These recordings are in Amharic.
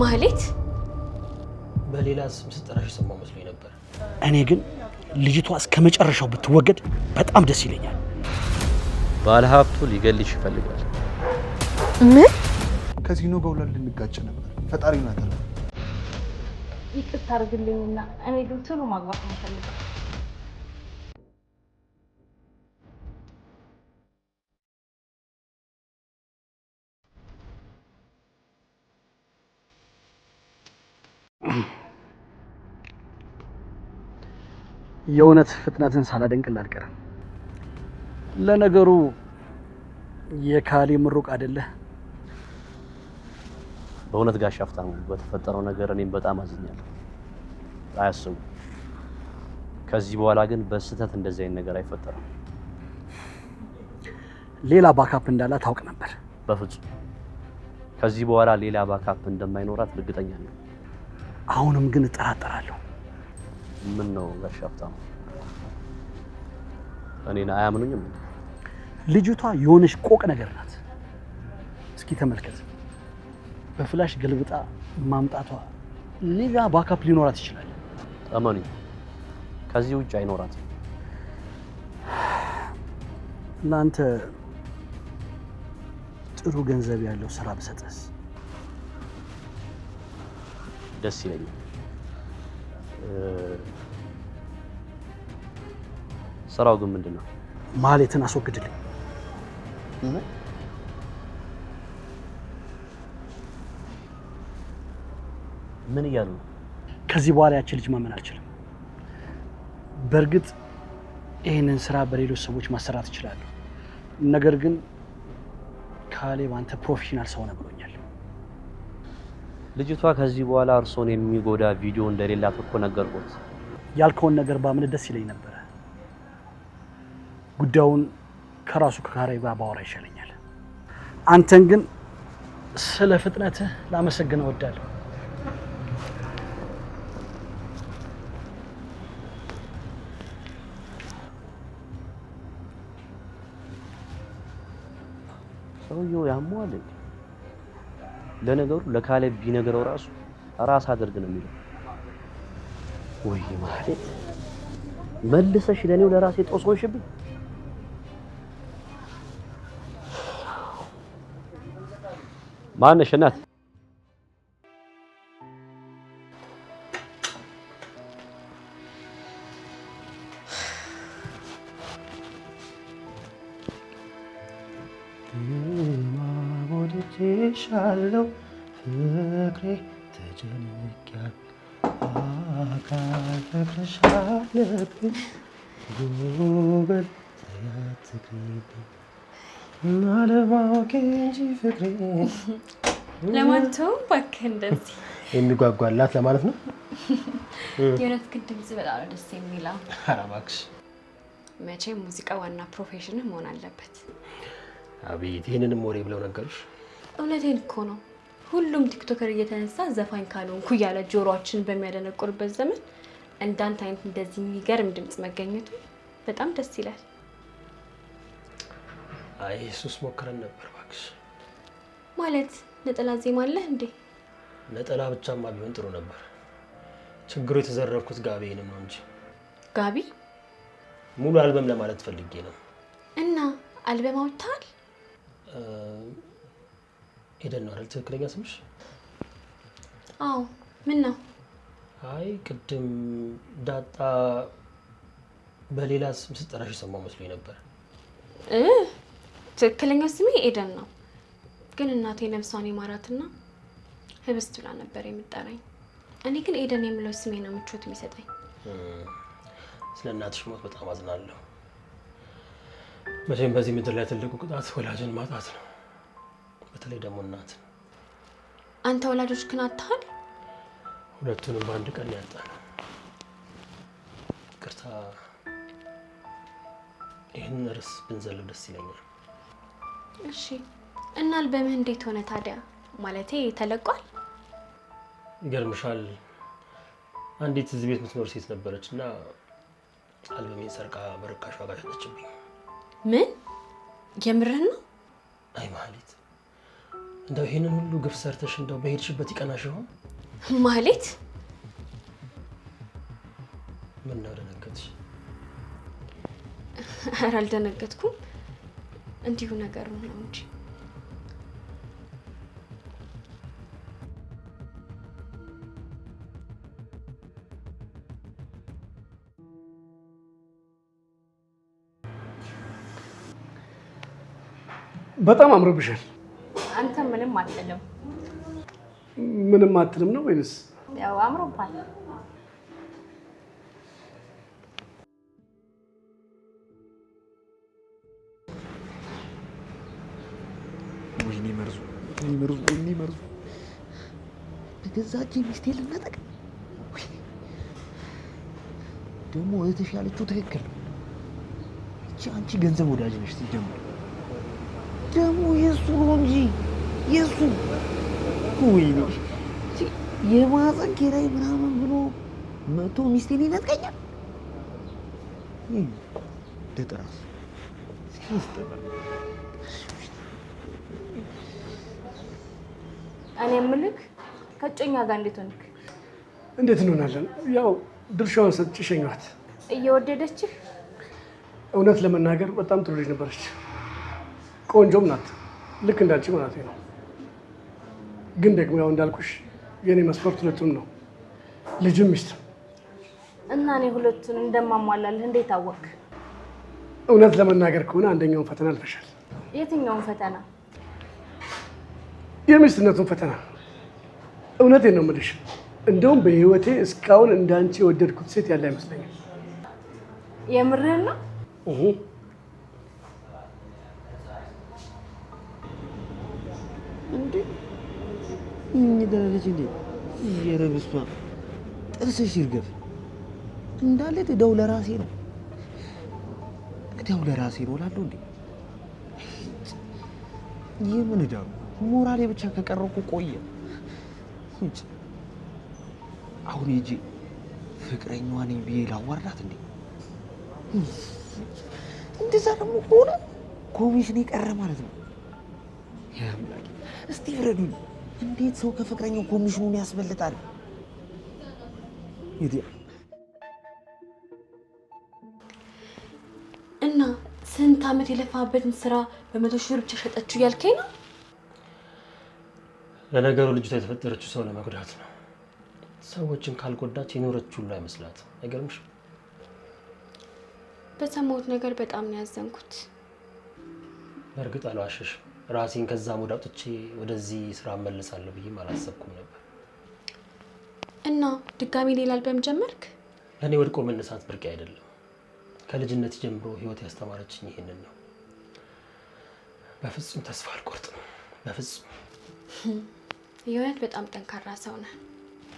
ማህሌት በሌላ ስም ስጠራሽ ሰማው መስሎኝ ነበር። እኔ ግን ልጅቷ እስከመጨረሻው ብትወገድ በጣም ደስ ይለኛል። ባለሀብቱ ሊገልሽ ይፈልጋል። ምን? ከዚህኖ ጋር ሁላ ልንጋጭ ነበር። ፈጣሪውን አደረ። ይቅርታ አድርግልኝና እኔ ግን ቶሎ ማግባት ነው የምፈልገው። የእውነት ፍጥነትን ሳላደንቅልህ አልቀርም። ለነገሩ የካሌ ምሩቅ አይደለህ? በእውነት ጋሽ ሀብታሙ በተፈጠረው ነገር እኔም በጣም አዝኛለሁ። አያስቡ። ከዚህ በኋላ ግን በስህተት እንደዚህ አይነት ነገር አይፈጠርም። ሌላ ባካፕ እንዳላ ታውቅ ነበር? በፍጹም። ከዚህ በኋላ ሌላ ባካፕ እንደማይኖራት እርግጠኛ ነኝ። አሁንም ግን እጠራጠራለሁ። ምን ነው ጋሽ ሀብታሙ እኔን አያምኑኝም? ልጅቷ የሆነች ቆቅ ነገር ናት። እስኪ ተመልከት። በፍላሽ ገልብጣ ማምጣቷ ሌላ ባካፕ ሊኖራት ይችላል። እመኑኝ፣ ከዚህ ውጭ አይኖራትም። ለአንተ ጥሩ ገንዘብ ያለው ስራ ብሰጥስ? ደስ ይለኛል። ስራው ግን ምንድነው? ማህሌትን አስወግድልኝ። ምን እያሉ ነው? ከዚህ በኋላ ያቺ ልጅ ማመን አልችልም። በእርግጥ ይህንን ስራ በሌሎች ሰዎች ማሰራት እችላለሁ። ነገር ግን ካሌብ አንተ ፕሮፌሽናል ሰው ነህ ብሎኛል። ልጅቷ ከዚህ በኋላ እርሶን የሚጎዳ ቪዲዮ እንደሌላት እኮ ነገርኩት። ያልከውን ነገር ባምን ደስ ይለኝ ነበር። ጉዳዩን ከራሱ ከካሌብ ጋር ባወራ ይሻለኛል። አንተን ግን ስለ ፍጥነትህ ላመሰግን እወዳለሁ። ሰውየው ያሟል። ለነገሩ ለካሌብ ቢነገረው ራስ አድርግ ነው የሚለው። ወይ ማለት መልሰሽ ለኔው ለራሴ ጦስ ሆንሽብኝ። ማነሽ እናት? ማቦልቼሻለሁ ፍቅሬ ተጨንቄያለሁ አካል ፍቅርሻለብኝ ጉብል ያትግሪብኝ አለማወቄ እንጂ ፍቅሬ ለማንተው እባክህ እንደዚህ የሚጓጓላት ለማለት ነው። የእውነት ግን ድምጽ በጣም ደስ የሚለው። ኧረ እባክሽ መቼም ሙዚቃ ዋና ፕሮፌሽን መሆን አለበት። አቤት ይሄንንም ወሬ ብለው ነገሩሽ? እውነቴን እኮ ነው። ሁሉም ቲክቶከር እየተነሳ ዘፋኝ ካልሆንኩ እያለ ጆሮአችን በሚያደነቁርበት ዘመን እንዳንተ አይነት እንደዚህ የሚገርም ድምጽ መገኘቱ በጣም ደስ ይላል። አይ እሱስ ሞክረን ነበር እባክሽ። ማለት ነጠላ ዜማ አለህ እንዴ? ነጠላ ብቻማ ቢሆን ጥሩ ነበር። ችግሩ የተዘረፍኩት ጋቢዬንም ነው እንጂ። ጋቢ? ሙሉ አልበም ለማለት ፈልጌ ነው። እና አልበም አውጥተሃል? ኤደን ነው አይደል ትክክለኛ ስምሽ? አዎ። ምን ነው? አይ ቅድም ዳጣ በሌላ ስም ስጠራሽ ሰማው መስሎኝ ነበር። ትክክለኛ ስሜ ኤደን ነው። ግን እናቴ ነፍሷን ይማራትና ህብስት ብላ ነበር የምጠራኝ። እኔ ግን ኤደን የምለው ስሜ ነው ምቾት የሚሰጠኝ። ስለ እናትሽ ሞት በጣም አዝናለሁ። መቼም በዚህ ምድር ላይ ትልቁ ቅጣት ወላጅን ማጣት ነው። በተለይ ደግሞ እናት። አንተ ወላጆች ግን አጥተሃል? ሁለቱንም በአንድ ቀን ያጣነው። ይቅርታ፣ ይህን ርዕስ ብንዘለው ደስ ይለኛል። እሺ። እና አልበምህ እንዴት ሆነ ታዲያ? ማለቴ ተለቋል? ይገርምሻል፣ አንዲት እዚህ ቤት የምትኖር ሴት ነበረች እና አልበሜን ሰርቃ በርካሽ ዋጋ ሸጠችብኝ። ምን? የምርህን ነው? አይ ማህሌት፣ እንደው ይሄንን ሁሉ ግፍ ሰርተሽ እንደው በሄድሽበት ይቀናሽ ይሆን? ማለት ምን ነው ደነገጥሽ? ኧረ አልደነገጥኩም። እንዲሁ ነገር ነው እንጂ በጣም አምሮብሻል። አንተ ምንም አትልም። ምንም አትልም ነው ወይስ? ያው አምሮባል። ወይኔ መርዙ፣ ወይኔ መርዙ። በገዛች ሚስቴ ልናጠቅ ደግሞ እህትሽ ያለችው ትክክል ነው። እቺ አንቺ ገንዘብ ወዳጅ ነሽ ሲጀምር ደግሞ የሱ ነው እንጂ የሱ ወይኔ የማህፀን ኪራይ ምናምን ብሎ መቶ ሚስቴን ይነጥቀኛል። ደጥራስ ሲስተማ እኔ የምልክ ከጮኛ ጋር እንዴት ሆንክ? እንዴት እንሆናለን? ያው ድርሻውን ሰጥቼ ሸኘኋት። እየወደደችህ? እውነት ለመናገር በጣም ጥሩ ልጅ ነበረች። ቆንጆም ናት፣ ልክ እንዳንቺ ማለት ነው። ግን ደግሞ ያው እንዳልኩሽ የኔ መስፈርት ሁለቱም ነው፣ ልጅም ሚስትም። እና እኔ ሁለቱን እንደማሟላልህ እንዴት አወቅ? እውነት ለመናገር ከሆነ አንደኛውን ፈተና አልፈሻል። የትኛውን ፈተና? የሚስትነቱን ፈተና። እውነቴን ነው የምልሽ። እንደውም በህይወቴ እስካሁን እንዳንቺ የወደድኩት ሴት ያለ አይመስለኝም። የምርህን ነው? እንዴ ይደረለች እንዴ የረብስቷ ጥርስሽ ይርገፍ እንዳለ እዳው ለራሴ ነው እላለሁ። እንዴ የምን እዳው? ሞራሌ ብቻ ከቀረኩ ቆየ። አሁን ሂጂ ፍቅረኛዋ ነኝ ብዬ ላዋርዳት እንዴ? እንደዛ ደግሞ ከሆነ ኮሚሽን የቀረ ማለት ነው። ያምላክ እስቲ ፍረዱኝ። እንዴት ሰው ከፍቅረኛው ኮሚሽኑን ያስበልጣል? እና ስንት ዓመት የለፋበትን ስራ በመቶ ሺህ ብር ብቻ ሸጠችው እያልከኝ ነው? ለነገሩ ልጅቷ የተፈጠረችው ሰው ለመጉዳት ነው። ሰዎችን ካልጎዳች የኖረች ሁሉ አይመስላትም። አይገርምሽም? በሰማሁት ነገር በጣም ነው ያዘንኩት። በእርግጥ አልዋሸሽም። ራሴን ከዛ ሙድ አውጥቼ ወደዚህ ስራ እመልሳለሁ ብዬም አላሰብኩም ነበር። እና ድጋሚ ሌላ አልበም ጀመርክ? ለእኔ ወድቆ መነሳት ብርቅ አይደለም። ከልጅነት ጀምሮ ህይወት ያስተማረችኝ ይሄንን ነው። በፍጹም ተስፋ አልቆርጥም። በፍጹም። የእውነት በጣም ጠንካራ ሰው ነህ።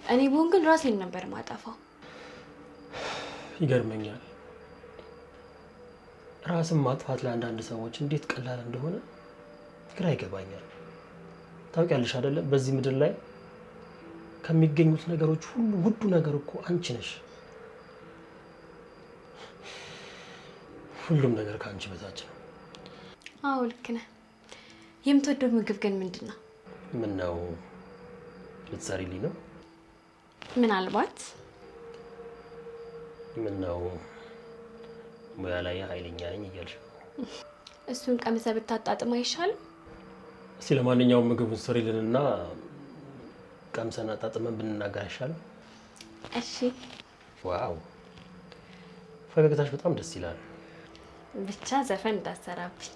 እኔ ብሆን ግን ራሴን ነበር ማጠፋው። ይገርመኛል። ራስን ማጥፋት ለአንዳንድ ሰዎች እንዴት ቀላል እንደሆነ ግራ ይገባኛል። ታውቂያለሽ አይደለም? በዚህ ምድር ላይ ከሚገኙት ነገሮች ሁሉ ውዱ ነገር እኮ አንቺ ነሽ። ሁሉም ነገር ከአንቺ በታች ነው። አዎ ልክ ነህ። የምትወደው ምግብ ግን ምንድን ነው? ምን ነው ልትሰሪልኝ ነው? ምናልባት። ምን ነው ሙያ ላይ ኃይለኛ ነኝ እያልሽ ነው? እሱን ቀምሰህ ብታጣጥም አይሻልም? እስቲ ለማንኛውም ምግቡን ስሪልንና ቀምሰን አጣጥመን ብንናገር አይሻልም? እሺ። ዋው ፈገግታሽ በጣም ደስ ይላል። ብቻ ዘፈን እንዳሰራብኝ።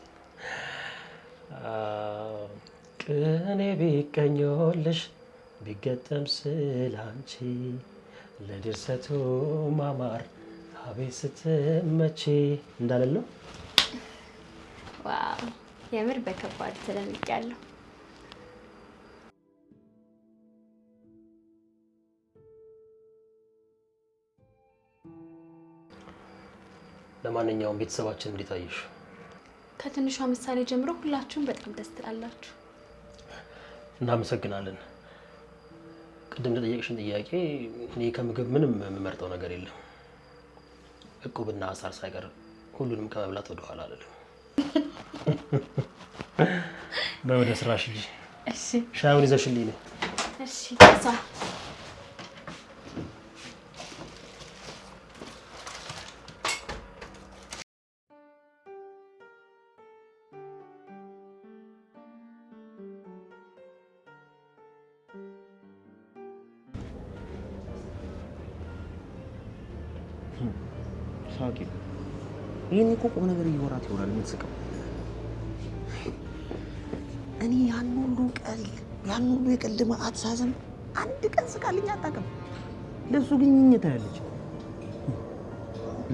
ቅኔ ቢቀኞልሽ ቢገጠም ስላንቺ ለድርሰቱ ማማር አቤት ስትመጪ እንዳለለው። ዋው የምር በከባድ ተደንቄያለሁ። ለማንኛውም ቤተሰባችን እንዴት አየሽ? ከትንሿ ምሳሌ ጀምሮ ሁላችሁም በጣም ደስ ትላላችሁ። እናመሰግናለን። ቅድም ለጠየቅሽን ጥያቄ እኔ ከምግብ ምንም የምመርጠው ነገር የለም። እቁብና አሳር ሳይቀር ሁሉንም ከመብላት ወደ ኋላ አልልም። በወደ ስራሽ እንጂ እሺ ሻዩን ይዘሽልኝ ነይ። እሺ ታሳ ሳቂ ይሄን እኮ ቁም ነገር እየወራት ይሆናል የምትስቀው። እኔ ያን ሁሉ የቀልድ መዓት ሳዘም አንድ ቀን ስቃልኝ አታውቅም። ለሱ ግኝት ያለች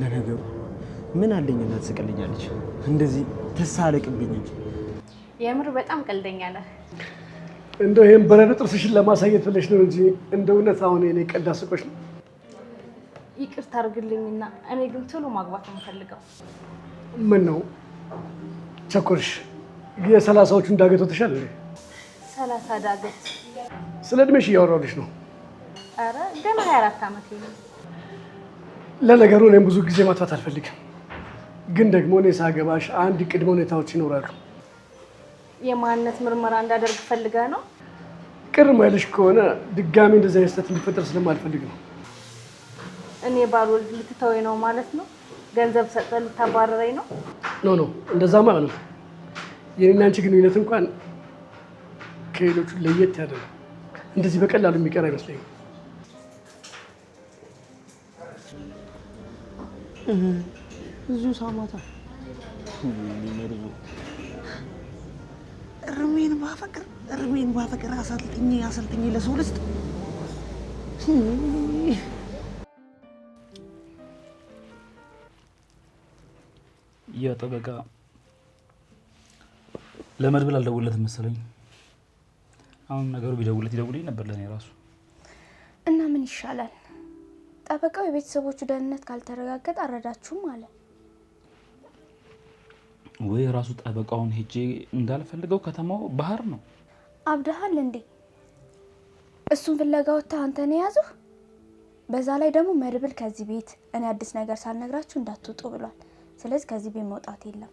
ለነገሩ ምን አለኝና ትስቀልኛለች? እንደዚህ ተሳለቅብኝ እንጂ የምር በጣም ቀልደኛ ነህ። እንደው ይሄን በረዶ ጥርስሽን ለማሳየት ብለሽ ነው እንጂ እንደው እውነት አሁን እኔ ቀልድ አስቆሽ ነው። ይቅርታ አድርግልኝና እኔ ግን ቶሎ ማግባት ነው የምፈልገው። ምን ነው ቸኮልሽ? የ30ዎቹን ዳገት ወጥተሻል እንዴ? 30 ዳገት? ስለ እድሜሽ እያወራሁልሽ ነው። አረ ገና 24 ዓመቴ ነው። ለነገሩ እኔም ብዙ ጊዜ ማጥፋት አልፈልግም፣ ግን ደግሞ እኔ ሳገባሽ አንድ ቅድመ ሁኔታዎች ይኖራሉ። የማንነት ምርመራ እንዳደርግ ፈልገህ ነው? ቅር ማይልሽ ከሆነ ድጋሚ እንደዚህ አይነት ስህተት እንዲፈጠር ስለማልፈልግ ነው። እኔ ባልወልድ ልትተወኝ ነው ማለት ነው? ገንዘብ ሰጠህ ልታባረረኝ ነው? ኖ እንደዛማ ነው። የኔና አንቺ ግንኙነት እንኳን ከሌሎቹ ለየት ያለ ነው። እንደዚህ በቀላሉ የሚቀር አይመስለኝም። ብዙ ሳማታ መርዙ እርሜን ባፈቅር አሰልጥኝ ለሰው ልስጥ። ያ ጠበቃ ለመድብል አልደውለትም መሰለኝ። አሁን ነገሩ ቢደውለት ይደውልኝ ነበር ለኔ ራሱ። እና ምን ይሻላል? ጠበቃው የቤተሰቦቹ ደህንነት ካልተረጋገጠ አረዳችሁም አለ። ወይ ራሱ ጠበቃውን ሄጄ እንዳልፈልገው ከተማው ባህር ነው። አብደሃል እንዴ? እሱን ፍለጋ ወጥተህ አንተን ያዙህ። በዛ ላይ ደግሞ መድብል ከዚህ ቤት እኔ አዲስ ነገር ሳልነግራችሁ እንዳትወጡ ብሏል። ስለዚህ ከዚህ ቤት መውጣት የለም።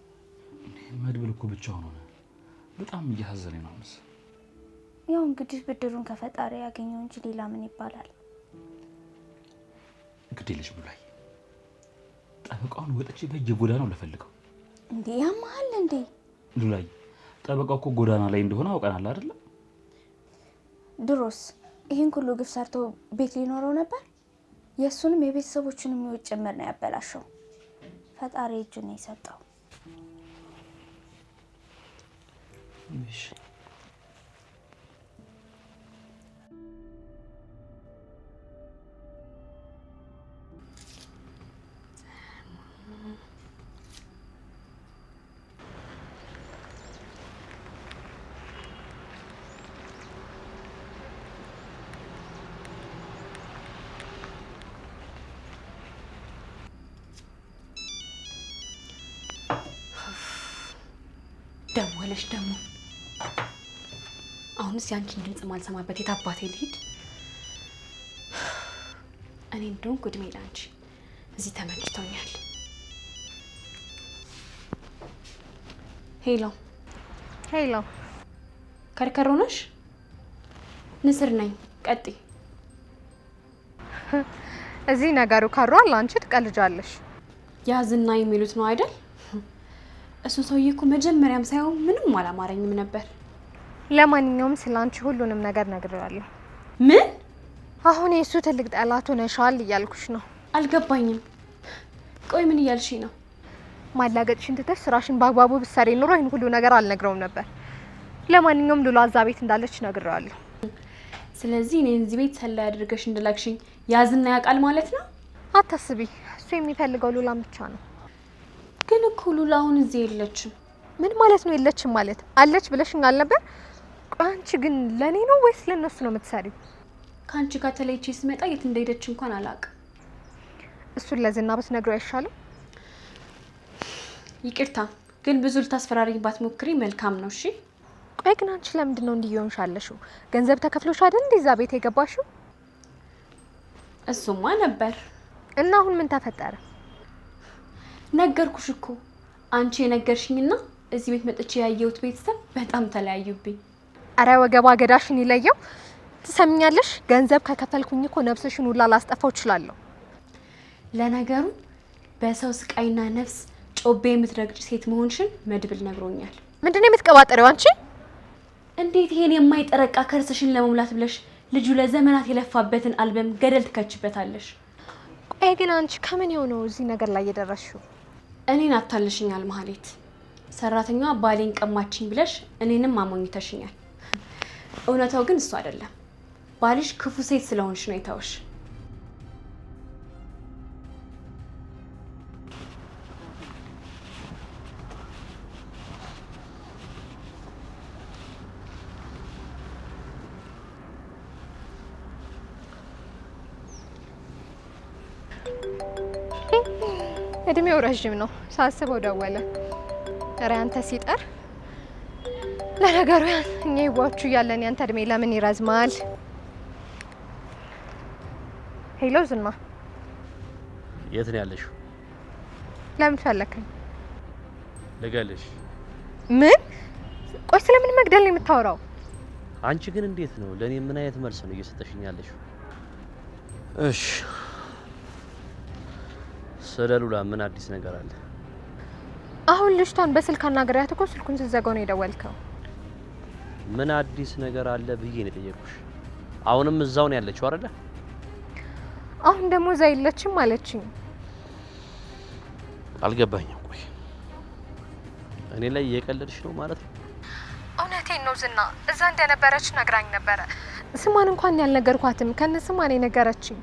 መድብል እኮ ብቻውን ሆነ። በጣም እያዘነኝ ነው። ያው እንግዲህ ብድሩን ከፈጣሪ ያገኘው እንጂ ሌላ ምን ይባላል? ግዴለሽ ብሏይ ጠበቃውን ወጥቼ በየጎዳናው ለፈልገው። እንዴ ያማል እንዴ? ሉላይ ጠበቃው እኮ ጎዳና ላይ እንደሆነ አውቀናል አይደል? ድሮስ ይሄን ሁሉ ግፍ ሰርቶ ቤት ሊኖረው ነበር? የሱንም የቤተሰቦቹንም ህይወት ጭምር ነው ያበላሸው። ፈጣሪ እጁን ነው የሰጠው። እሺ ደወለሽ ደግሞ? አሁንስ ያንቺን ድምጽ ማልሰማበት የት አባቴ ልሂድ? እኔ እንደውም ጉድሜ ላንቺ እዚህ ተመችቶኛል። ሄሎ ከርከሮ ነሽ? ንስር ነኝ። ቀጥይ። እዚህ ነገሩ ካሯል። አንቺ ትቀልጃለሽ። ያዝና የሚሉት ነው አይደል? እሱ ሰውዬ እኮ መጀመሪያም ሳይሆን ምንም አላማረኝም ነበር። ለማንኛውም ስላንቺ ሁሉንም ነገር ነግሬዋለሁ። ምን? አሁን የሱ ትልቅ ጠላቱ ነሻል እያልኩሽ ነው። አልገባኝም። ቆይ ምን እያልሽ ነው? ማላገጥሽን ትተሽ ስራሽን በአግባቡ ብትሰሪ ኑሮ ይሄን ሁሉ ነገር አልነግረውም ነበር። ለማንኛውም ሉላ እዛ ቤት እንዳለች ነግሬዋለሁ። ስለዚህ እኔን እዚህ ቤት ሰላይ አድርገሽ እንደላክሽኝ ያዝና ያውቃል ማለት ነው? አታስቢ፣ እሱ የሚፈልገው ሉላን ብቻ ነው። ግን እኮ ሉላ አሁን እዚህ የለችም። ምን ማለት ነው የለችም ማለት? አለች ብለሽኝ አልነበር? አንቺ ግን ለኔ ነው ወይስ ለነሱ ነው የምትሰሪው? ካንቺ ጋር ተለይቼ ስመጣ የት እንደሄደች እንኳን አላውቅም። እሱን ለዝና ብትነግሪው አይሻልም? ይቅርታ ግን ብዙ ልታስፈራሪኝ ባትሞክሪ መልካም ነው። እሺ ቆይ ግን አንቺ ለምንድን ነው እንዲየሆንሽ ያለሽው? ገንዘብ ተከፍሎሽ አይደል እንደዛ ቤት የገባሽው? እሱማ ነበር። እና አሁን ምን ተፈጠረ? ነገርኩሽ እኮ። አንቺ የነገርሽኝና እዚህ ቤት መጥቼ ያየሁት ቤተሰብ በጣም ተለያዩብኝ። አረ ወገባ ገዳሽን ይለየው። ትሰምኛለሽ? ገንዘብ ከከፈልኩኝ እኮ ነፍስሽን ሁላ ላስጠፋው እችላለሁ። ለነገሩ በሰው ስቃይና ነፍስ ጮቤ የምትረግጭ ሴት መሆንሽን መድብል ነግሮኛል። ምንድነው የምትቀባጠሪው አንቺ? እንዴት ይሄን የማይጠረቃ ከርስሽን ለመሙላት ብለሽ ልጁ ለዘመናት የለፋበትን አልበም ገደል ትከችበታለሽ? ቆይ ግን አንቺ ከምን ነው እዚህ ነገር ላይ የደረስሽው? እኔን አታልሽኛል ማህሌት። ሰራተኛዋ ባሌን ቀማችኝ ብለሽ እኔንም አሞኝተሽኛል። እውነታው ግን እሱ አይደለም። ባልሽ ክፉ ሴት ስለሆንሽ ነው የተውሽ። እድሜው ረጅም ነው ሳስበው ደወለ። ኧረ አንተ ሲጠር ለነገሩ እኛ ይዋቹ ያለን ያንተ እድሜ ለምን ይረዝማል? ሄሎ ዝና፣ የት ነው ያለሽው? ለምን ፈለከኝ? ልገልሽ። ምን? ቆይ ስለምን መግደል ነው የምታወራው? አንቺ ግን እንዴት ነው ለኔ ምን አይነት መልስ ነው እየሰጠሽኝ ያለሽው? እሺ ስለ ሉላ ምን አዲስ ነገር አለ? አሁን ልጅቷን በስልክ አናግሪያት እኮ ስልኩን ስትዘጋው ነው የደወልከው። ምን አዲስ ነገር አለ ብዬ ነው የጠየኩሽ። አሁንም እዛው ነው ያለችው አይደለ? አሁን ደግሞ እዛ የለችም አለችኝ። አልገባኝም። ቆይ እኔ ላይ እየቀለድሽ ነው ማለት ነው? እውነቴን ነው ዝና፣ እዛ እንደነበረች ነግራኝ ነበረ። ስሟን እንኳን ያልነገርኳትም ከነ ስሟን የነገረችኝ።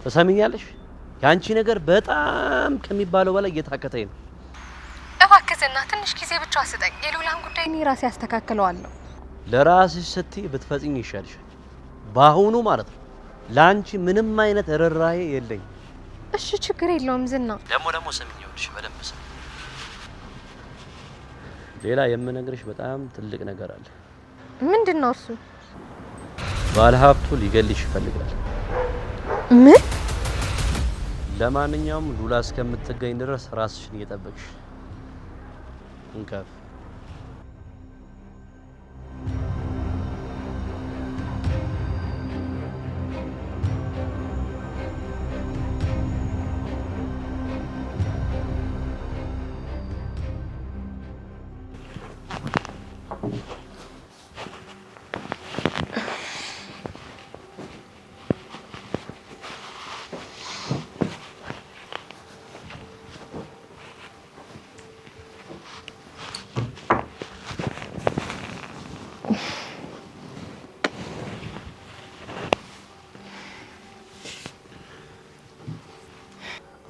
ተሰሚኛለሽ? ያንቺ ነገር በጣም ከሚባለው በላይ እየታከተኝ ነው። እባክህ ዝና ትንሽ ጊዜ ብቻ ስጠኝ። የሉላን ጉዳይ እኔ ራሴ አስተካክለዋለሁ። ለራስሽ ስትይ ብትፈጽኝ ይሻልሻል። ባሁኑ ማለት ነው ላንቺ ምንም አይነት ርራዬ የለኝ። እሺ ችግር የለውም ዝና። ደግሞ ሰሚኝልሽ በደንብ ሰሚ። ሌላ የምነግርሽ በጣም ትልቅ ነገር አለ። ምንድነው እሱ? ባለሀብቱ ሊገልሽ ይፈልጋል። ምን? ለማንኛውም ሉላ እስከምትገኝ ድረስ ራስሽን እየጠበቅሽ እንከፍ።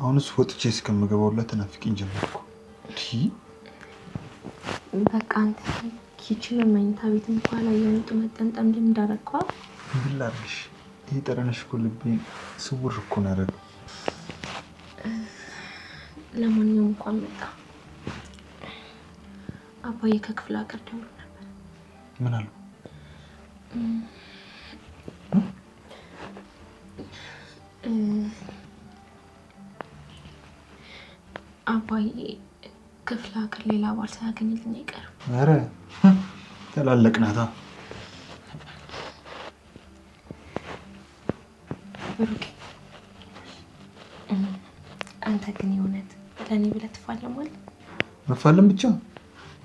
አሁንስ ወጥቼ እስከምገባውላት ተናፍቂኝ ጀመርኩ። በቃ አንተ ኪችን መኝታ ቤት እንኳን ላይ የመጡ መጠንጠም እንዳረከው ብላሽ። ይሄ ጠረንሽ እኮ ልቤን ስውር እኮ ነው ያደረገው። ለማንኛውም እንኳን መጣ። አባዬ ከክፍለ ሀገር ደውሎ ነበር። ምን አሉ? አባዬ ክፍለ ሀገር ሌላ ባል ሳያገኝልኝ አይቀርም። ኧረ ተላለቅናታ። ብሩኬ አንተ ግን የእውነት ለእኔ ብለህ ትፋለማለህ? መፋለም ብቻ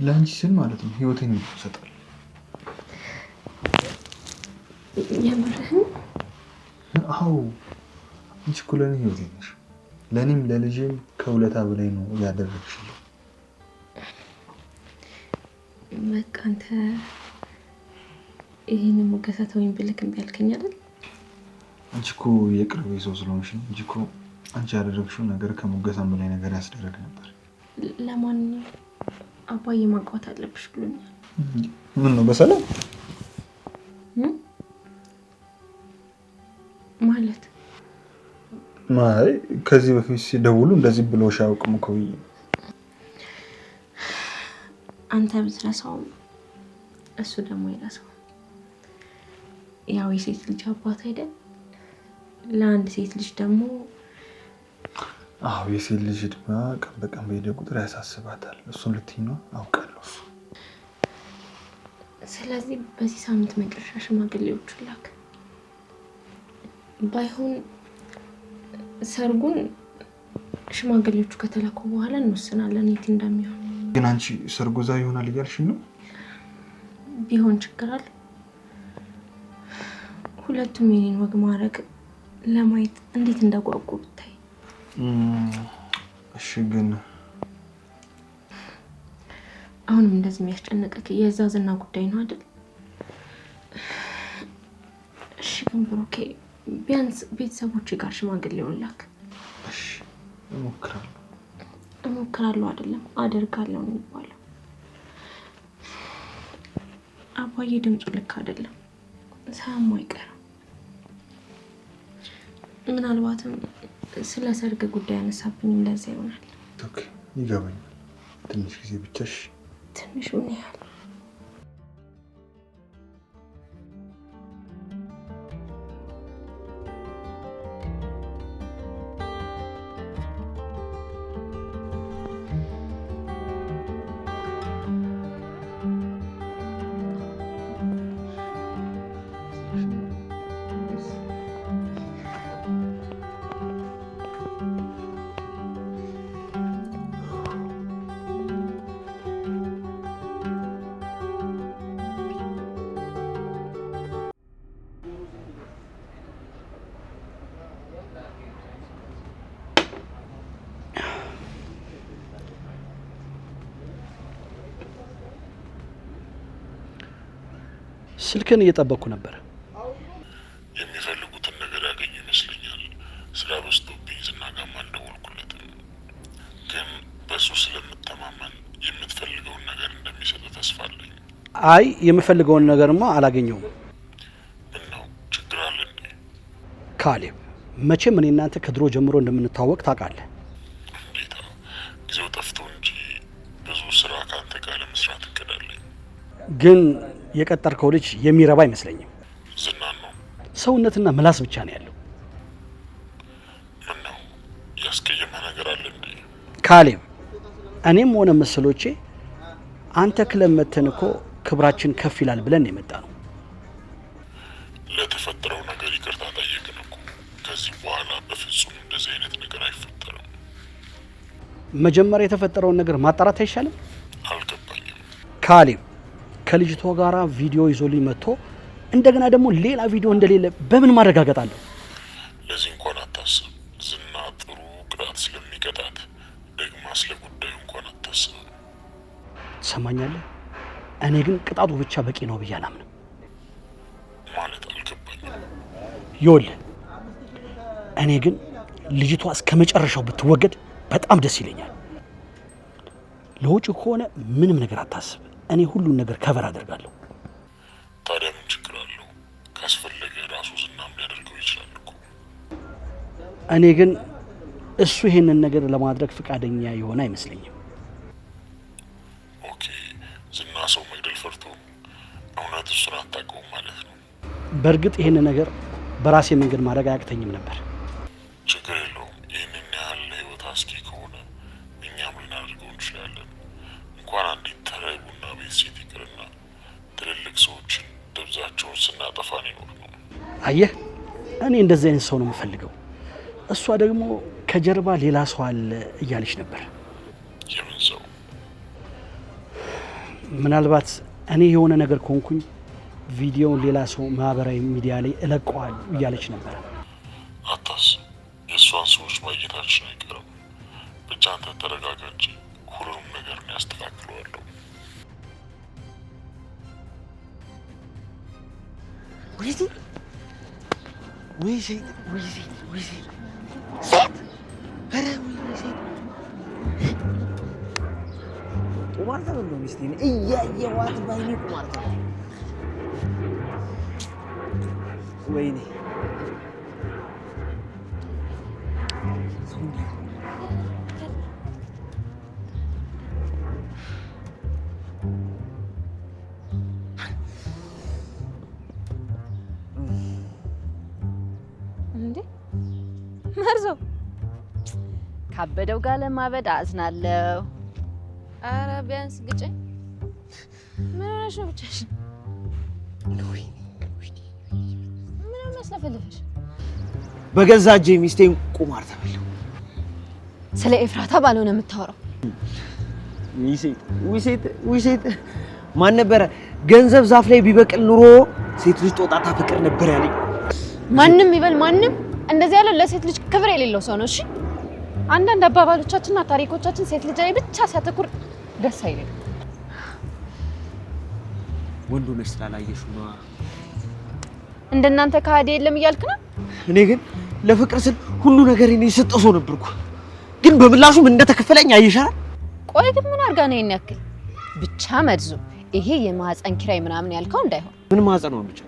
ለአንቺ ስል ማለት ነው ህይወቴን ይሰጣል። የምርህን? አዎ አንቺ እኮ ለእኔ ህይወቴ ነሽ። ለእኔም ለልጄም ከውለታ በላይ ነው ያደረግሽልኝ። በቃ አንተ ይህንን ሙገሳ ተወኝ ብልክ እምቢ አልከኝ አይደል? አንቺ እኮ የቅርቤ ሰው ስለሆንሽ ነው እንጂ እኮ አንቺ ያደረግሽው ነገር ከሙገሳም በላይ ነገር ያስደረግ ነበር። ለማንኛውም አባዬ ማግባት አለብሽ ብሎኛል። ምን ነው በሰላም ማለት? ማይ ከዚህ በፊት ሲደውሉ እንደዚህ ብሎሽ አያውቅም እኮ። አንተ ብትረሳውም እሱ ደግሞ ይረሳው። ያው የሴት ልጅ አባት አይደል? ለአንድ ሴት ልጅ ደግሞ አዎ የሴት ልጅ እድሜ ቀን በቀን በሄደ ቁጥር ያሳስባታል። እሱን ልትይ ነው አውቃለሁ። ስለዚህ በዚህ ሳምንት መጨረሻ ሽማግሌዎቹ ላክ። ባይሆን ሰርጉን ሽማግሌዎቹ ከተላኩ በኋላ እንወስናለን የት እንደሚሆን። ግን አንቺ ሰርጉ እዛ ይሆናል እያልሽ ነው? ቢሆን ችግር አለ? ሁለቱም የኔን ወግ ማድረግ ለማየት እንዴት እንደጓጉ ብታይ። እሺ ግን አሁንም እንደዚህ የሚያስጨንቅክ የዛ ዝና ጉዳይ ነው አይደል? እሺ ግን ብሩኬ ቢያንስ ቤተሰቦቼ ጋር ሽማግሌውን ላክ። እሺ እሞክራለሁ አይደለም አደርጋለሁ ነው የሚባለው። አባዬ ድምፁ ልክ አይደለም፣ ሳያሙ አይቀርም። ምናልባትም ስለ ሰርግ ጉዳይ ያነሳብኝ እንደዛ ይሆናል። ኦኬ ይገባኛል። ትንሽ ጊዜ ብቻሽ። ትንሽ ምን ያህል? ስልክን እየጠበቅኩ ነበር። የሚፈልጉትን ነገር ያገኙ ይመስለኛል። ስራ በዝቶብኝ ዝና ጋርም አልደወልኩለትም፣ ግን በሱ ስለምተማመን የምትፈልገውን ነገር እንደሚሰጥ ተስፋ አለኝ። አይ የምፈልገውን ነገርማ አላገኘውም። ምነው ችግር አለ እንዴ? ካሌብ መቼም እኔ እናንተ ከድሮ ጀምሮ እንደምንታወቅ ታውቃለህ። እንዴታ ጊዜው ጠፍቶ እንጂ ብዙ ስራ ካንተ ጋር ለመስራት እቅዳለኝ። ግን የቀጠርከው ልጅ የሚረባ አይመስለኝም። ዝናን ነው? ሰውነትና ምላስ ብቻ ነው ያለው። ምነው ያስቀየመ ነገር አለ እንዴ? ካሌብ እኔም ሆነ መሰሎቼ አንተ ክለብ መተን እኮ ክብራችን ከፍ ይላል ብለን የመጣ ነው። ለተፈጠረው ነገር ይቅርታ ጠየቅን እኮ። ከዚህ በኋላ በፍጹም እንደዚህ አይነት ነገር አይፈጠርም። መጀመሪያ የተፈጠረውን ነገር ማጣራት አይሻልም? አልገባኝም። ካሌብ ከልጅቷ ጋራ ቪዲዮ ይዞልኝ መጥቶ እንደገና ደግሞ ሌላ ቪዲዮ እንደሌለ በምን ማረጋገጣለሁ? ለዚህ እንኳን አታስብ። ዝና ጥሩ ቅጣት ስለሚቀጣት ደግማ ስለ ጉዳዩ እንኳን አታስብ። ትሰማኛለህ? እኔ ግን ቅጣቱ ብቻ በቂ ነው ብዬ አላምንም። ማለት አልገባኝም። ይኸውልህ እኔ ግን ልጅቷ እስከ መጨረሻው ብትወገድ በጣም ደስ ይለኛል። ለውጭ ከሆነ ምንም ነገር አታስብ፣ እኔ ሁሉን ነገር ከቨር አደርጋለሁ። ታዲያ ምን ችግር አለው? ካስፈለገ ራሱ ዝናም ሊያደርገው ይችላል እኮ። እኔ ግን እሱ ይሄንን ነገር ለማድረግ ፈቃደኛ የሆነ አይመስለኝም። ኦኬ፣ ዝና ሰው መግደል ፈርቶ እውነት እሱን አታውቀውም ማለት ነው? በእርግጥ ይሄንን ነገር በራሴ መንገድ ማድረግ አያቅተኝም ነበር። ችግር የለውም። ይህንን ያህል ለህይወት አስጊ ከሆነ እኛም ልናደርገው እንችላለን። እንኳን አንዲት ተራ ቡና ቤት ሴት ይቅርና ትልልቅ ሰዎችን ደብዛቸውን ስናጠፋን ይኖር ነው። አየህ፣ እኔ እንደዚህ አይነት ሰው ነው የምፈልገው። እሷ ደግሞ ከጀርባ ሌላ ሰው አለ እያለች ነበር። የምን ሰው? ምናልባት እኔ የሆነ ነገር ከሆንኩኝ ቪዲዮውን ሌላ ሰው ማህበራዊ ሚዲያ ላይ እለቀዋል እያለች ነበር። አታስብ፣ የእሷን ሰዎች ማግኘታችን አይቀርም። ብቻ አንተ ተረጋጋ እንጂ ሁሉንም ነገር ነው ያስተካክለዋለሁ። ቁማር ተበሎ ሚስቴን እያየዋት ባይኔ ቁማር ተበሎ። ወይኔ እንዴ መርዞ ካበደው ጋር ለማበድ አዝናለሁ። አረ ቢያንስ ግጭኝ። ምን ሆነሽ ነው ብቻሽን? ምን መስለፈልፈሽ? በገዛ እጄ ሚስቴን ቁማር ተበላው። ስለ ኤፍራታ ባልሆነ የምታወራው? ዊሴት ማን ነበረ? ገንዘብ ዛፍ ላይ ቢበቅል ኑሮ ሴት ልጅ ጦጣ ታፈቅር ነበር ያለኝ። ማንም ይበል ማንም እንደዚህ ያለው ለሴት ልጅ ክብር የሌለው ሰው ነው። እሺ አንዳንድ አባባሎቻችንና ታሪኮቻችን ሴት ልጅ ላይ ብቻ ሲያተኩር ደስ አይልም። ወንዱ ነሽ ስላላየሽ ነው። እንደናንተ ከሃዲ የለም እያልክ ነው? እኔ ግን ለፍቅር ስል ሁሉ ነገር እኔ የሰጠው ሰው ነበርኩ። ግን በምላሹ ምን እንደተከፈለኝ አየሻል? ቆይ ግን ምን አርጋ ነው ይሄን ያክል? ብቻ መድዙ ይሄ የማህፀን ኪራይ ምናምን ያልከው እንዳይሆን። ምን ማህፀን ነው ብቻ?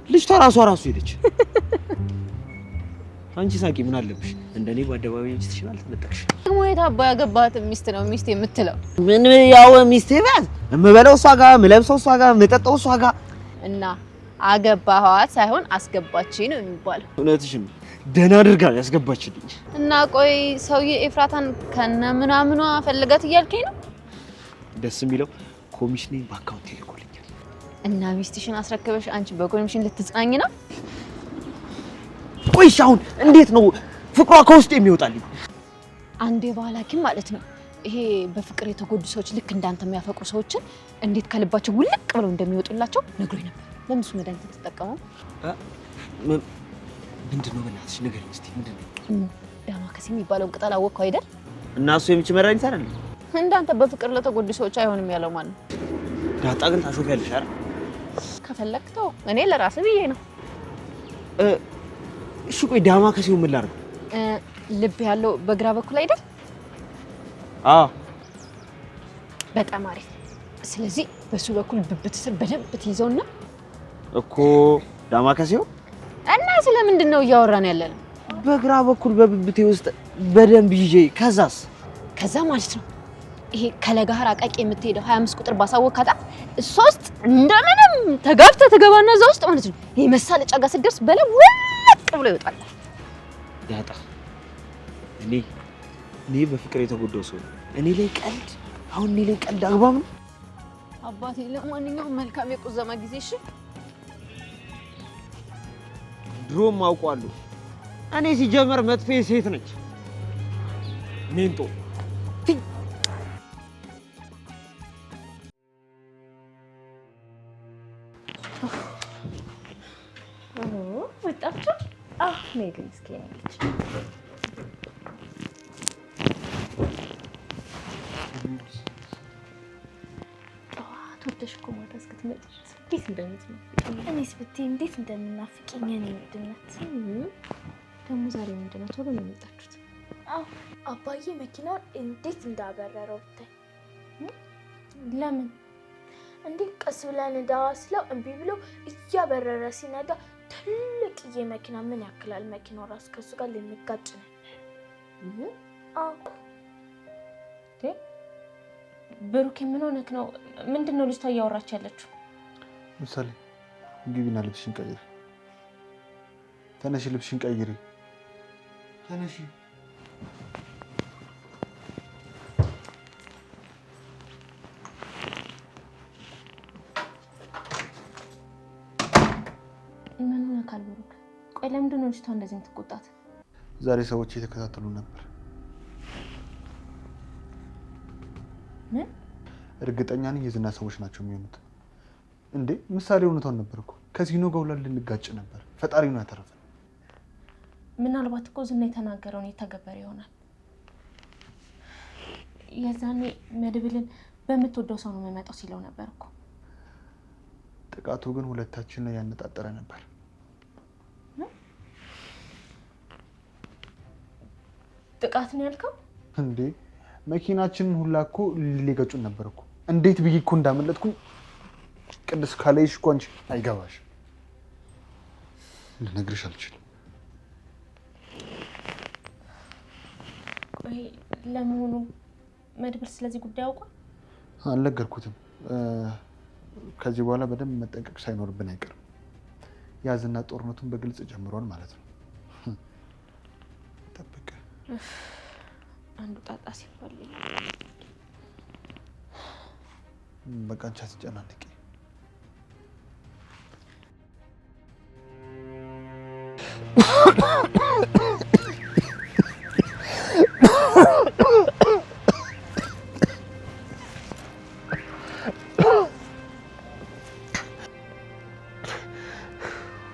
ልጅቷ ራሷ ሄደች። አንቺ ሳቂ ምን አለብሽ? እንደኔ በአደባባይ እንጂ ትችላል ተነጠቅሽ። ደግሞ የታባ ያገባት ሚስት ነው ሚስት የምትለው? ምን ያው ሚስቴ ባዝ እምበለው እሷ ጋር ምለብሰው እሷ ጋር ምጠጣው እሷ ጋር እና አገባኋት ሳይሆን አስገባችኝ ነው የሚባለው። እውነትሽም ደህና አድርጋ ያስገባችልኝ። እና ቆይ ሰውዬ ኤፍራታን ከነ ምናምኗ ፈልጋት እያልከኝ ነው? ደስ የሚለው ኮሚሽኔን በአካውንት ይልኮልኛል። እና ሚስትሽን አስረክበሽ አንቺ በኮሚሽን ልትጽናኝ ነው? ቆይሽ አሁን እንዴት ነው ፍቅሯ ከውስጥ የሚወጣልኝ? አንዴ ባህል ሐኪም ማለት ነው ይሄ በፍቅር የተጎዱ ሰዎች ልክ እንዳንተ የሚያፈቅሩ ሰዎችን እንዴት ከልባቸው ውልቅ ብለው እንደሚወጡላቸው ነግሮኝ ነበር። ለምን እሱ መድኃኒት ተጠቀመው? ምንድነው በእናትሽ ንገሪኝ እስቲ ምንድነው? ዳማከሴ የሚባለውን ቅጠል አወቀው አይደል? እና እሱ የምች መድኃኒት አይደል? እንዳንተ በፍቅር ለተጎዱ ሰዎች አይሆንም ያለው ማን ነው? ዳጣ ግን ታሾፊያለሽ አይደል? ከፈለክ ተው፣ እኔ ለራሴ ብዬ ነው። እሺ ቆይ ዳማከሴው ምን ላድርግ? ልብ ያለው በግራ በኩል አይደል? አዎ በጣም አሪፍ። ስለዚህ በሱ በኩል ብብት ስር በደንብ ትይዘውና እኮ ዳማከሴው እና ስለምንድን ነው እያወራን ያለነው? በግራ በኩል በብብቴ ውስጥ በደንብ ይዤ ከዛ ማለት ነው ይሄ ከለጋህር አቃቂ የምትሄደው 25 ቁጥር ባሳወካታ እሷ ውስጥ እንደምንም ተጋብተ ተገባና እዛ ውስጥ ማለት ነው ይሄ መሳለጫ ጋር ስትደርስ በለ ወለቅ ብሎ ይወጣል። ዳጣ እኔ በፍቅር የተጎዳው ሰው እኔ ላይ ቀልድ አሁን እኔ ላይ ቀልድ አግባብ ነው? አባቴ ለማንኛውም መልካም የቁዘማ ጊዜ። እሺ ድሮም አውቋለሁ እኔ ሲጀመር መጥፌ ሴት ነች ሜንጦ። ወጣችሁ? ነይ ግን እስኪ ያለች ተሽኮ ማታ እስክትመጪ እንዴት እንደምትናፍቂኝ። እኔስ ብትይ እንዴት እንደምናፍቂኝ የኔ ውድነት። ደግሞ ዛሬ ምንድን ነው ቶሎ ነው የመጣችሁት? አዎ አባዬ መኪናውን እንዴት እንዳበረረው ብታይ። ለምን እንዴ ቀስ ብለን እንዳዋ ስለው እምቢ ብሎ እያበረረ ሲነዳ ትልቅዬ መኪና ምን ያክላል መኪናው ራሱ ከሱ ጋር ልንጋጭ ነው። አዎ ብሩክ ምን ሆነክ ነው? ምንድነው ልጅቷ እያወራች ያለችው? ምሳሌ ግቢና ልብስሽን ቀይሪ። ተነሺ ልብስሽን ቀይሪ። ተነሺ። ምን ሆነካል ብሩክ? ቆይ ለምንድን ነው ልጅቷ እንደዚህ የምትቆጣት? ዛሬ ሰዎች እየተከታተሉ ነበር። ምን? እርግጠኛ ነኝ የዝና ሰዎች ናቸው የሚሆኑት። እንዴ ምሳሌ እውነቷን ነበር እኮ ከዚህኖ ጋር ሁላ ልንጋጭ ነበር። ፈጣሪ ነው ያተረፈን። ምናልባት እኮ ዝና የተናገረውን የተገበረ ይሆናል። የዛኔ መድብልን በምትወደው ሰው ነው የሚመጣው ሲለው ነበር እኮ። ጥቃቱ ግን ሁለታችን ላይ ያነጣጠረ ነበር። ጥቃት ነው ያልከው? እንዴ መኪናችንን ሁላ እኮ ሊገጩን ነበር እኮ። እንዴት ብዬ እኮ እንዳመለጥኩኝ ቅድስ ካለይሽ እኮ አንቺ አይገባሽ። ልነግርሽ አልችልም። ቆይ ለመሆኑ መድብል ስለዚህ ጉዳይ አውቋል? አልነገርኩትም። ከዚህ በኋላ በደንብ መጠንቀቅ ሳይኖርብን አይቀርም። ያዝና ጦርነቱን በግልጽ ጀምሯል ማለት ነው። ጠብቅ። አንዱ ጣጣ ሲባል በቃ አንቺ አትጨናነቂ።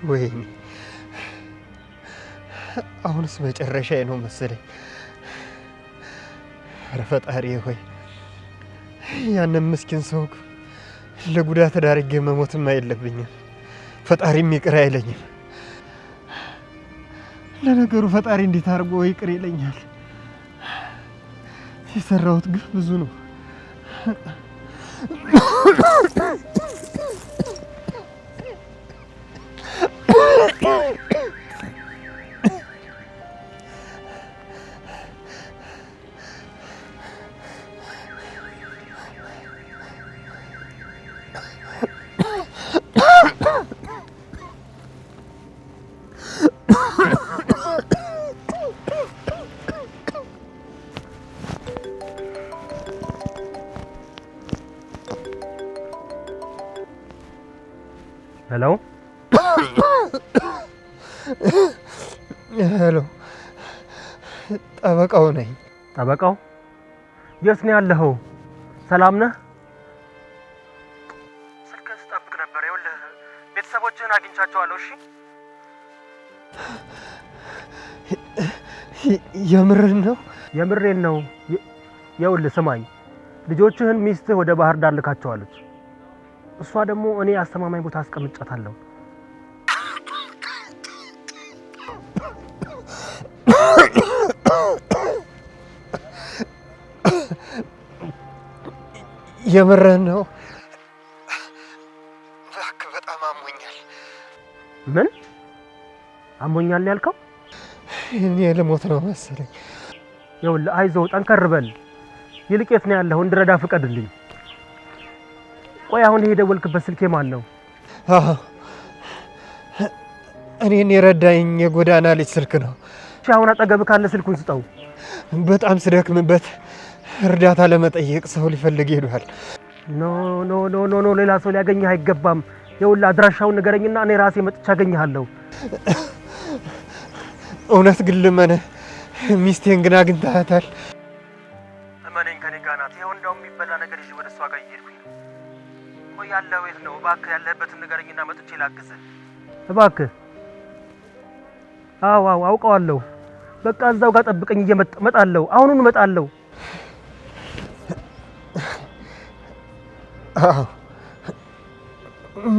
ወይኔ አሁንስ መጨረሻዬ ነው መሰለኝ። ኧረ ፈጣሪ ሆይ ያንን ምስኪን ሰው ለጉዳት ዳርጌ መሞትም አይለብኝም። ፈጣሪም ይቅር አይለኝም። ለነገሩ ፈጣሪ እንዴት አድርጎ ይቅር ይለኛል? የሰራሁት ግፍ ብዙ ነው። ሄሎ ሄሎ፣ ጠበቃው ነኝ። ጠበቃው? የት ነው ያለኸው? ሰላም ነህ? ስልክህን ስጠብቅ ነበር። ይኸውልህ ቤተሰቦችህን አግኝቻቸዋለሁ። እሺ የምርህን ነው? የምሬን ነው። ይኸውልህ ስማኝ፣ ልጆችህን ሚስትህ ወደ ባህር ዳር ልካቸዋለች። እሷ ደግሞ እኔ አስተማማኝ ቦታ አስቀምጫታለሁ። የምርህን ነው? እባክህ በጣም አሞኛል። ምን አሞኛል ያልከው? እኔ ልሞት ነው መሰለኝ። ይኸውልህ አይዞህ፣ ጠንከር በል። ይልቅ የት ነው ያለኸው? እንድረዳ ፍቀድልኝ። ቆይ አሁን የደወልክበት ስልኬ ማን ነው? አዎ እኔን የረዳኝ የጎዳና ልጅ ስልክ ነው። እሺ አሁን አጠገብህ ካለ ስልኩን ስጠው። በጣም ስደክምበት እርዳታ ለመጠየቅ ሰው ሊፈልግ ሄዷል። ኖ ኖ ኖ ኖ ኖ፣ ሌላ ሰው ሊያገኝህ አይገባም። ይኸውልህ አድራሻውን ንገረኝና እኔ ራሴ መጥቼ አገኝሃለሁ። እውነት ግን ልመንህ፣ ሚስቴን ግን አግኝተሃታል? እመኔን ከኔ ጋር ናት። ይኸው እንደውም የሚበላ ነገር ይዤ ወደ እሷ ጋር እየሄድኩኝ ነው። ቆይ ያለኸው የት ነው? እባክህ ያለህበትን ንገረኝና መጥቼ ላግዝህ እባክህ። አዎ አዎ አውቀዋለሁ። በቃ እዛው ጋር ጠብቀኝ፣ እመጣለሁ። አሁኑን እመጣለሁ። አዎ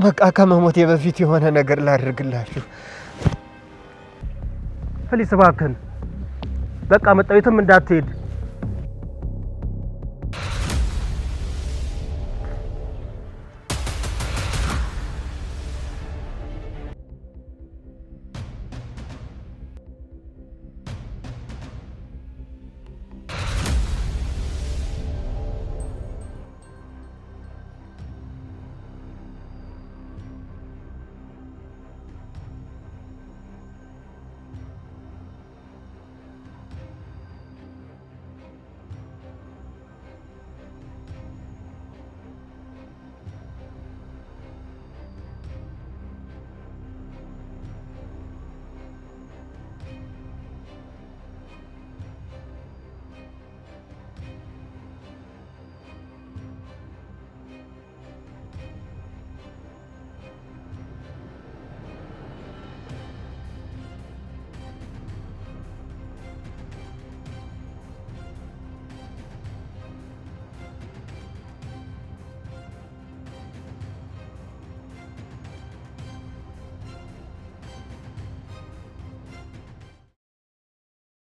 በቃ ከመሞቴ በፊት የሆነ ነገር ላድርግላችሁ። ፕሊስ እባክህን፣ በቃ መጣሁ። የትም እንዳትሄድ።